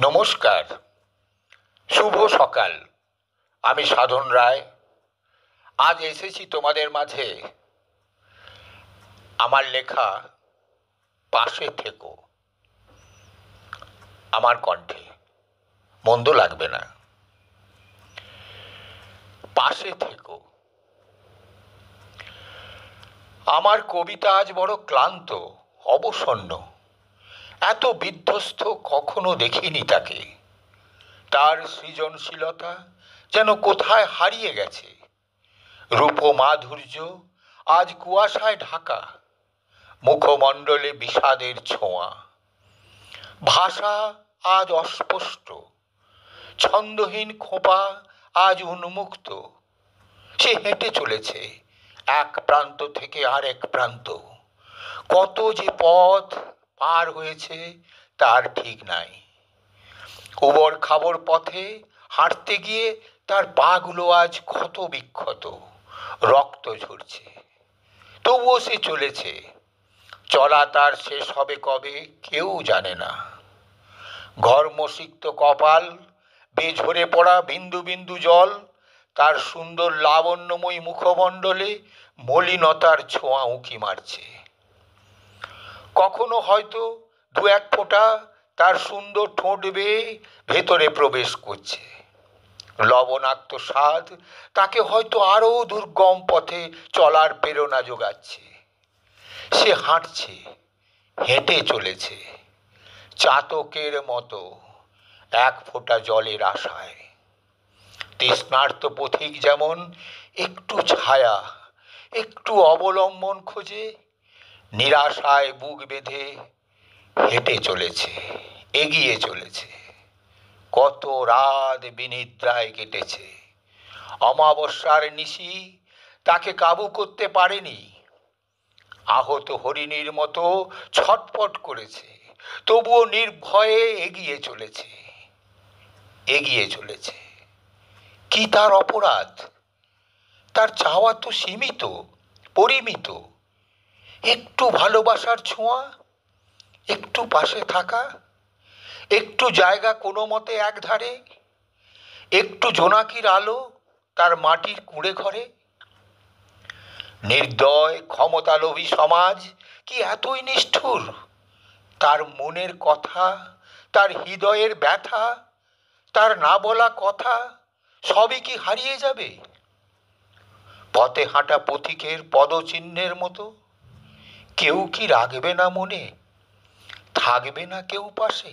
নমস্কার, শুভ সকাল। আমি সাধন রায়। আজ এসেছি তোমাদের মাঝে আমার লেখা পাশে থেকো আমার কণ্ঠে। মন্দ লাগবে না। পাশে থেকো। আমার কবিতা আজ বড় ক্লান্ত, অবসন্ন। এত বিধ্বস্ত কখনো দেখিনি তাকে। তার সৃজনশীলতা যেন কোথায় হারিয়ে গেছে। রূপ মাধুর্য আজ কুয়াশায় ঢাকা, মুখমণ্ডলে বিষাদের ছোঁয়া। ভাষা আজ অস্পষ্ট, ছন্দহীন খোঁপা আজ উন্মুক্ত। সে হেঁটে চলেছে এক প্রান্ত থেকে আরেক প্রান্ত। কত যে পথ পার হয়েছে তার ঠিক নাই। উবর খাবর পথে হাঁটতে গিয়ে তার পাগুলো আজ ক্ষত বিক্ষত, রক্ত ঝরছে। তবুও সে চলেছে। চলা তার শেষ হবে কবে কেউ জানে না। ঘর্মসিক্ত কপাল, বেঝরে পড়া বিন্দু বিন্দু জল, তার সুন্দর লাবণ্যময়ী মুখমণ্ডলে মলিনতার ছোঁয়া উঁকি মারছে। কখনো হয়তো দু এক ফোঁটা তার সুন্দর ঠোঁট বেয়ে ভেতরে প্রবেশ করছে। লবণাক্ত স্বাদ তাকে হয়তো আরো দুর্গম পথে চলার প্রেরণা যোগাচ্ছে। সে হাঁটছে, হেঁটে চলেছে চাতকের মতো এক ফোঁটা জলের আশায়। তৃষ্ণার্ত পথিক যেমন একটু ছায়া, একটু অবলম্বন খোঁজে, নিরাশায় বুক বেঁধে হেঁটে চলেছে, এগিয়ে চলেছে। কত রাত বিনিদ্রায় কেটেছে। অমাবস্যার নিশি তাকে কাবু করতে পারেনি। আহত হরিণীর মতো ছটফট করেছে, তবুও নির্ভয়ে এগিয়ে চলেছে, এগিয়ে চলেছে। কি তার অপরাধ? তার চাওয়া তো সীমিত, পরিমিত। একটু ভালোবাসার ছোঁয়া, একটু পাশে থাকা, একটু জায়গা কোনো মতে একধারে, একটু জোনাকির আলো তার মাটির কুঁড়ে ঘরে। নির্দয় ক্ষমতালোভী সমাজ কি এতই নিষ্ঠুর? তার মনের কথা, তার হৃদয়ের ব্যথা, তার না বলা কথা সবই কি হারিয়ে যাবে? পথে হাঁটা পথিকের পদচিহ্নের মতো কেউ কি রাখবে না মনে? থাকবে না কেউ পাশে?